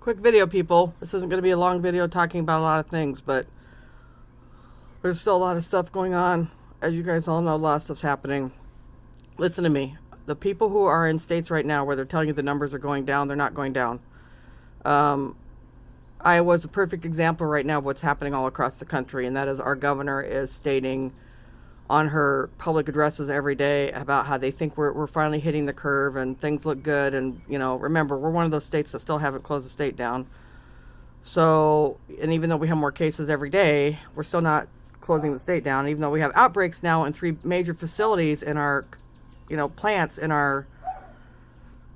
Quick video, people. This isn't going to be a long video talking about a lot of things, but there's still a lot of stuff going on. As you guys all know, a lot of stuff's happening. Listen to me. The people who are in states right now where they're telling you the numbers are going down, they're not going down. Iowa's a perfect example right now of what's happening all across the country, and that is our governor is stating on her public addresses every day about how they think we're finally hitting the curve and things look good. And, remember, we're one of those states that still haven't closed the state down. So, and even though we have more cases every day, we're still not closing the state down, even though we have outbreaks now in 3 major facilities in our, plants in our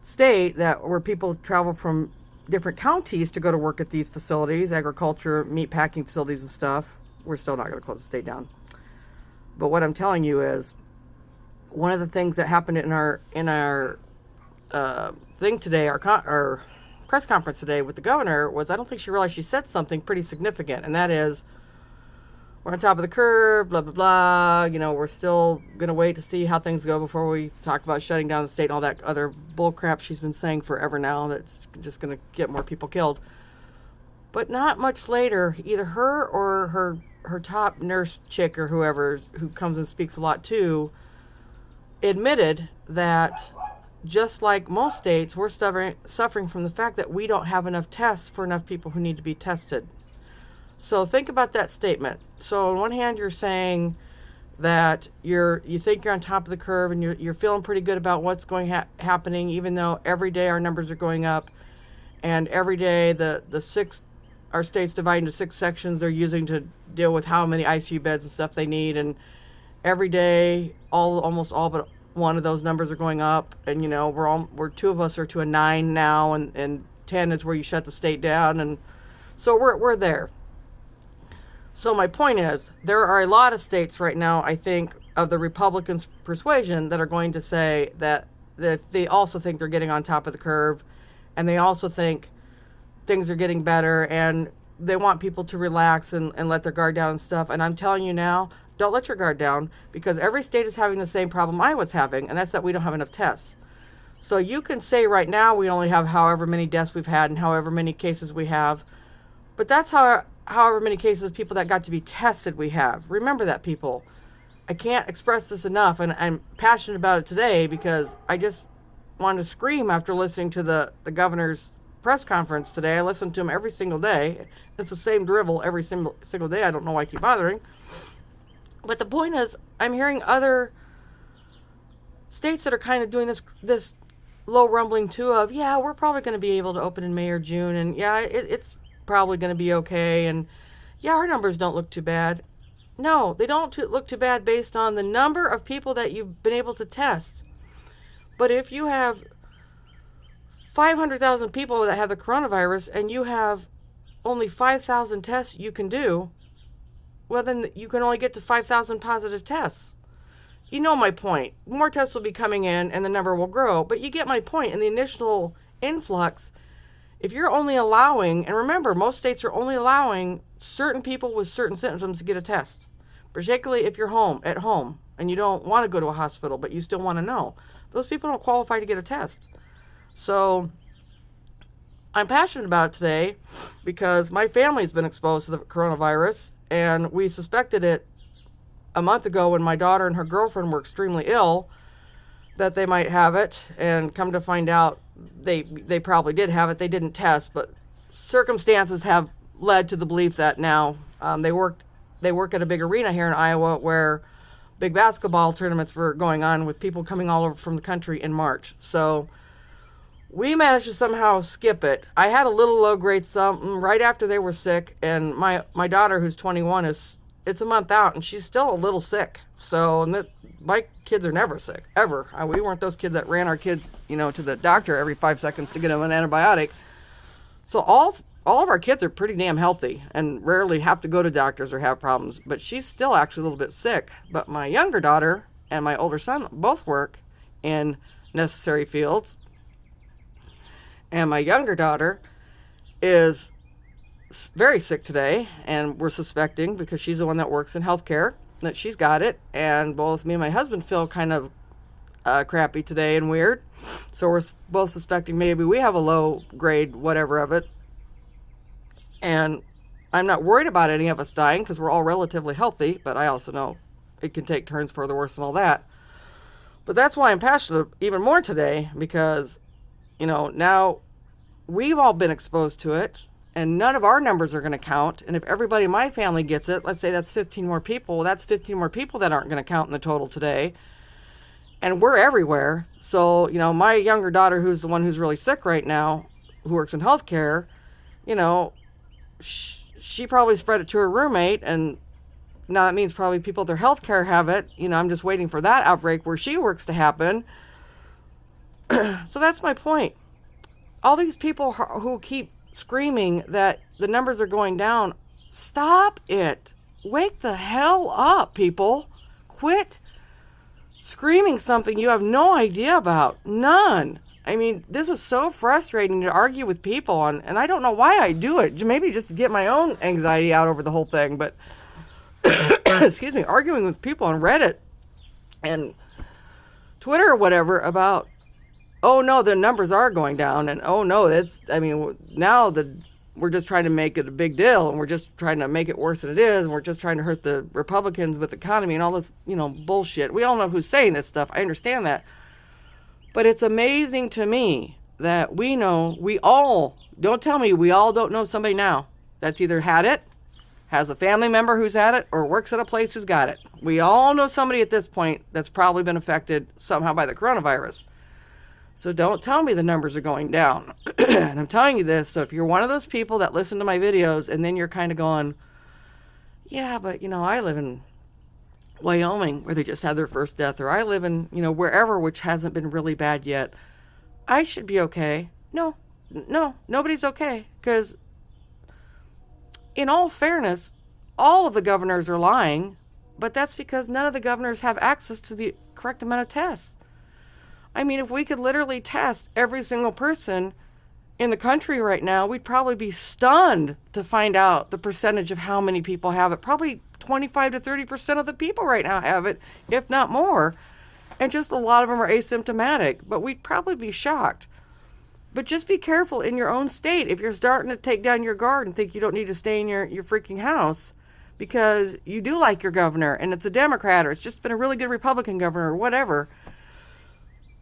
state where people travel from different counties to go to work at these facilities, agriculture, meat packing facilities and stuff. We're still not going to close the state down. But what I'm telling you is, one of the things that happened in our thing today, our press conference today with the governor, was I don't think she realized she said something pretty significant, and that is, we're on top of the curve, blah, blah, blah. We're still going to wait to see how things go before we talk about shutting down the state and all that other bull crap she's been saying forever now that's just going to get more people killed. But not much later, either her or her top nurse chick or whoever who comes and speaks a lot too, admitted that just like most states, we're suffering from the fact that we don't have enough tests for enough people who need to be tested. So think about that statement. So on one hand, you're saying that you think you're on top of the curve and you're feeling pretty good about what's happening, even though every day our numbers are going up, and every day our state's divided into 6 sections they're using to deal with how many ICU beds and stuff they need, and every day almost all but one of those numbers are going up, and we're 2 of us are to a 9 now, and 10 is where you shut the state down, and so we're there. So my point is, there are a lot of states right now, I think, of the Republicans' persuasion that are going to say that they also think they're getting on top of the curve, and they also think things are getting better, and they want people to relax and let their guard down and stuff. And I'm telling you now, don't let your guard down, because every state is having the same problem I was having, and that's that we don't have enough tests. So you can say right now we only have however many deaths we've had and however many cases we have, but that's however many cases of people that got to be tested we have. Remember that, people. I can't express this enough, and I'm passionate about it today because I just wanted to scream after listening to the governor's press conference today. I listen to him every single day. It's the same drivel every single day. I don't know why I keep bothering. But the point is, I'm hearing other states that are kind of doing this low rumbling too of, yeah, we're probably going to be able to open in May or June, and yeah, it's probably going to be okay, and yeah, our numbers don't look too bad. No, they don't look too bad based on the number of people that you've been able to test. But if you have 500,000 people that have the coronavirus and you have only 5,000 tests you can do, well, then you can only get to 5,000 positive tests. You know my point. More tests will be coming in and the number will grow, but you get my point. In the initial influx, if you're only allowing, and remember, most states are only allowing certain people with certain symptoms to get a test, particularly if you're at home, and you don't want to go to a hospital, but you still want to know. Those people don't qualify to get a test. So I'm passionate about it today because my family's been exposed to the coronavirus, and we suspected it a month ago when my daughter and her girlfriend were extremely ill that they might have it, and come to find out they probably did have it. They didn't test, but circumstances have led to the belief that now they work at a big arena here in Iowa where big basketball tournaments were going on with people coming all over from the country in March. So we managed to somehow skip it. I had a little low-grade something right after they were sick, and my daughter, who's 21, it's a month out, and she's still a little sick. So my kids are never sick, ever. We weren't those kids that ran our kids, to the doctor every 5 seconds to get them an antibiotic. So all of our kids are pretty damn healthy and rarely have to go to doctors or have problems. But she's still actually a little bit sick. But my younger daughter and my older son both work in necessary fields. And my younger daughter is very sick today, and we're suspecting, because she's the one that works in healthcare, that she's got it. And both me and my husband feel kind of crappy today and weird. So we're both suspecting maybe we have a low grade whatever of it. And I'm not worried about any of us dying because we're all relatively healthy, but I also know it can take turns for the worse and all that. But that's why I'm passionate even more today, because, now we've all been exposed to it, and none of our numbers are going to count. And if everybody in my family gets it, let's say that's 15 more people, well, that's 15 more people that aren't going to count in the total today. And we're everywhere. So, my younger daughter, who's the one who's really sick right now, who works in healthcare, she probably spread it to her roommate, and now that means probably people with their healthcare have it. I'm just waiting for that outbreak where she works to happen. So that's my point. All these people who keep screaming that the numbers are going down, stop it. Wake the hell up, people. Quit screaming something you have no idea about. None. I mean, this is so frustrating to argue with people on, and I don't know why I do it. Maybe just to get my own anxiety out over the whole thing, but excuse me, arguing with people on Reddit and Twitter or whatever about, oh no, the numbers are going down, and oh no, now we're just trying to make it a big deal, and we're just trying to make it worse than it is, and we're just trying to hurt the Republicans with the economy and all this, bullshit. We all know who's saying this stuff. I understand that. But it's amazing to me that we all, don't tell me we all don't know somebody now that's either had it, has a family member who's had it, or works at a place who's got it. We all know somebody at this point that's probably been affected somehow by the coronavirus. So don't tell me the numbers are going down. And I'm telling you this, so if you're one of those people that listen to my videos and then you're kind of going, yeah, but I live in Wyoming where they just had their first death, or I live in, wherever, which hasn't been really bad yet, I should be okay. No, nobody's okay. Because in all fairness, all of the governors are lying, but that's because none of the governors have access to the correct amount of tests. I mean, if we could literally test every single person in the country right now, we'd probably be stunned to find out the percentage of how many people have it. Probably 25 to 30% of the people right now have it, if not more. And just a lot of them are asymptomatic, but we'd probably be shocked. But just be careful in your own state if you're starting to take down your guard and think you don't need to stay in your freaking house because you do like your governor and it's a Democrat, or it's just been a really good Republican governor, or whatever.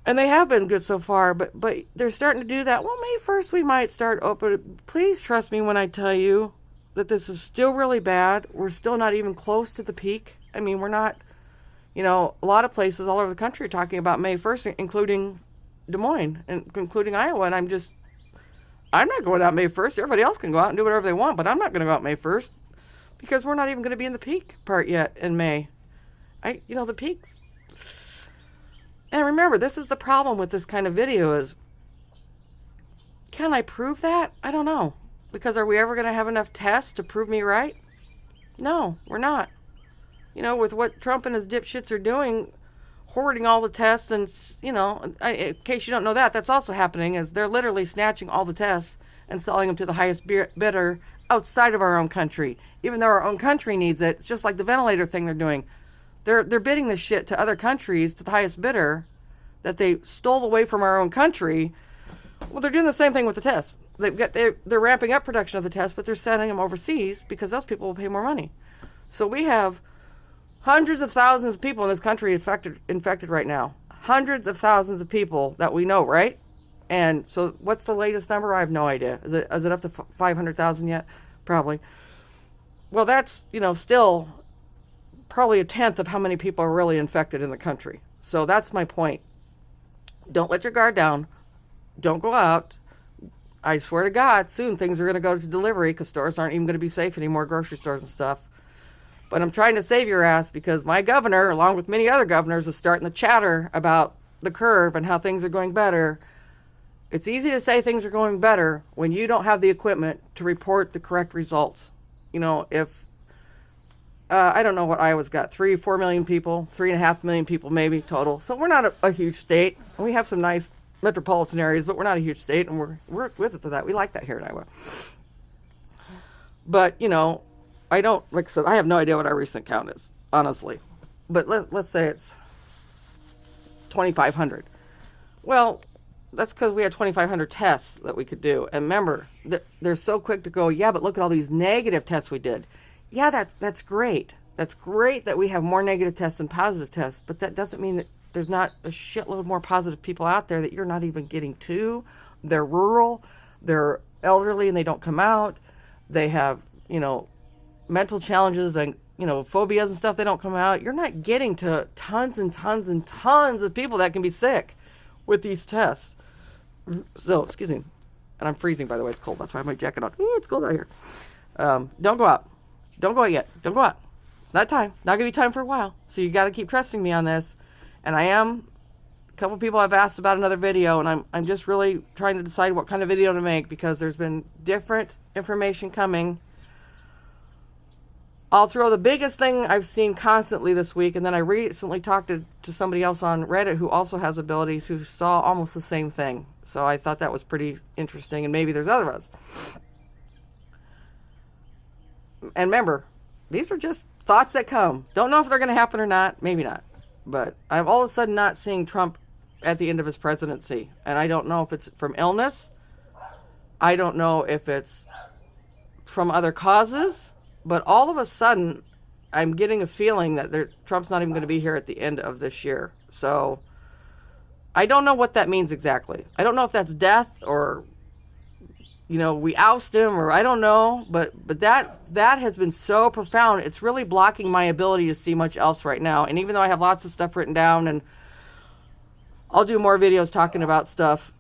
And they have been good so far, but they're starting to do that. Well, May 1st we might start open. Please trust me when I tell you that this is still really bad. We're still not even close to the peak. I mean, we're not, a lot of places all over the country are talking about May 1st, including Des Moines and including Iowa. And I'm not going out May 1st. Everybody else can go out and do whatever they want, but I'm not going to go out May 1st because we're not even going to be in the peak part yet in May. The peaks. And remember, this is the problem with this kind of video is, can I prove that? I don't know. Because are we ever going to have enough tests to prove me right? No, we're not. With what Trump and his dipshits are doing, hoarding all the tests, and, in case you don't know that, that's also happening, is they're literally snatching all the tests and selling them to the highest bidder outside of our own country. Even though our own country needs it, it's just like the ventilator thing they're doing. They're bidding this shit to other countries, to the highest bidder, that they stole away from our own country. Well, they're doing the same thing with the tests. They're ramping up production of the tests, but they're sending them overseas because those people will pay more money. So we have hundreds of thousands of people in this country infected right now. Hundreds of thousands of people that we know, right? And so what's the latest number? I have no idea. Is it up to 500,000 yet? Probably. Well, that's, still probably a tenth of how many people are really infected in the country. So that's my point. Don't let your guard down. Don't go out. I swear to God, soon things are going to go to delivery because stores aren't even going to be safe anymore, grocery stores and stuff. But I'm trying to save your ass because my governor, along with many other governors, is starting to chatter about the curve and how things are going better. It's easy to say things are going better when you don't have the equipment to report the correct results. If I don't know what Iowa's got, 4 million people, 3.5 million people maybe total. So we're not a huge state. We have some nice metropolitan areas, but we're not a huge state, and we're with it to that. We like that here in Iowa. But, I don't, like I said, I have no idea what our recent count is, honestly. But let's say it's 2,500. Well, that's because we had 2,500 tests that we could do. And remember, they're so quick to go, yeah, but look at all these negative tests we did. Yeah, that's great. That's great that we have more negative tests than positive tests, but that doesn't mean that there's not a shitload more positive people out there that you're not even getting to. They're rural, they're elderly, and they don't come out. They have, mental challenges and, phobias and stuff. They don't come out. You're not getting to tons and tons and tons of people that can be sick with these tests. So, excuse me. And I'm freezing, by the way. It's cold. That's why I have my jacket on. Ooh, it's cold out here. Don't go out. Don't go out yet. Don't go out. It's not time. Not going to be time for a while. So you got to keep trusting me on this. And I am. A couple people have asked about another video, and I'm just really trying to decide what kind of video to make because there's been different information coming. I'll throw the biggest thing I've seen constantly this week, and then I recently talked to somebody else on Reddit who also has abilities who saw almost the same thing. So I thought that was pretty interesting, and maybe there's others. And remember, these are just thoughts that come. Don't know if they're going to happen or not. Maybe not. But I'm all of a sudden not seeing Trump at the end of his presidency. And I don't know if it's from illness. I don't know if it's from other causes. But all of a sudden, I'm getting a feeling that Trump's not even going to be here at the end of this year. So I don't know what that means exactly. I don't know if that's death or, we oust him or I don't know. But that has been so profound. It's really blocking my ability to see much else right now. And even though I have lots of stuff written down and I'll do more videos talking about stuff,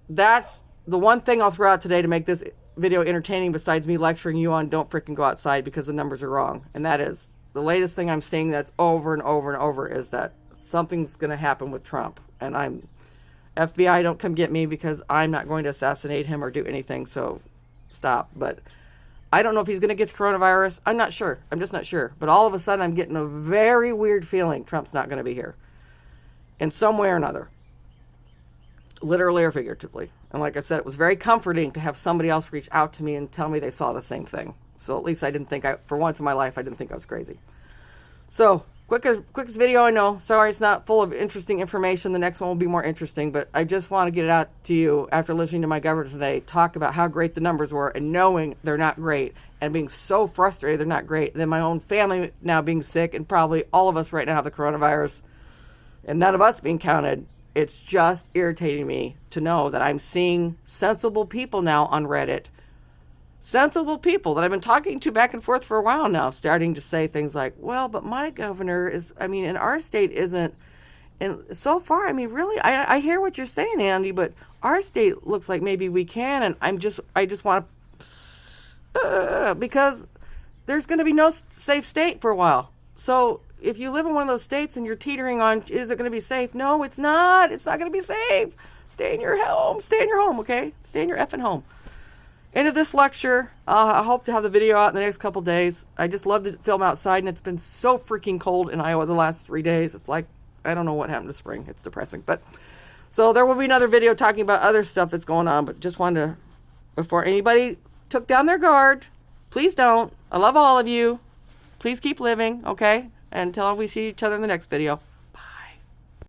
that's the one thing I'll throw out today to make this video entertaining besides me lecturing you on don't freaking go outside because the numbers are wrong. And that is the latest thing I'm seeing that's over and over and over is that something's going to happen with Trump. And FBI, don't come get me because I'm not going to assassinate him or do anything. So stop. But I don't know if he's going to get the coronavirus. I'm not sure. I'm just not sure. But all of a sudden I'm getting a very weird feeling Trump's not going to be here in some way or another. Literally or figuratively. And like I said, it was very comforting to have somebody else reach out to me and tell me they saw the same thing. So at least I didn't think for once in my life, I didn't think I was crazy. So, quickest video I know. Sorry it's not full of interesting information. The next one will be more interesting. But I just want to get it out to you after listening to my governor today talk about how great the numbers were and knowing they're not great and being so frustrated they're not great. And then my own family now being sick and probably all of us right now have the coronavirus and none of us being counted. It's just irritating me to know that I'm seeing sensible people now on Reddit. Sensible people that I've been talking to back and forth for a while now, starting to say things like, well, but my governor in our state isn't. And so far, really, I hear what you're saying, Andy, but our state looks like maybe we can. And I just want to, because there's going to be no safe state for a while. So if you live in one of those states and you're teetering on, is it going to be safe? No, it's not. It's not going to be safe. Stay in your home. Stay in your home, okay? Stay in your effing home. End of this lecture. I hope to have the video out in the next couple days. I just love to film outside, and it's been so freaking cold in Iowa the last 3 days. It's like, I don't know what happened to spring. It's depressing. But so there will be another video talking about other stuff that's going on, but just wanted to, before anybody took down their guard, please don't. I love all of you. Please keep living, okay? Until we see each other in the next video.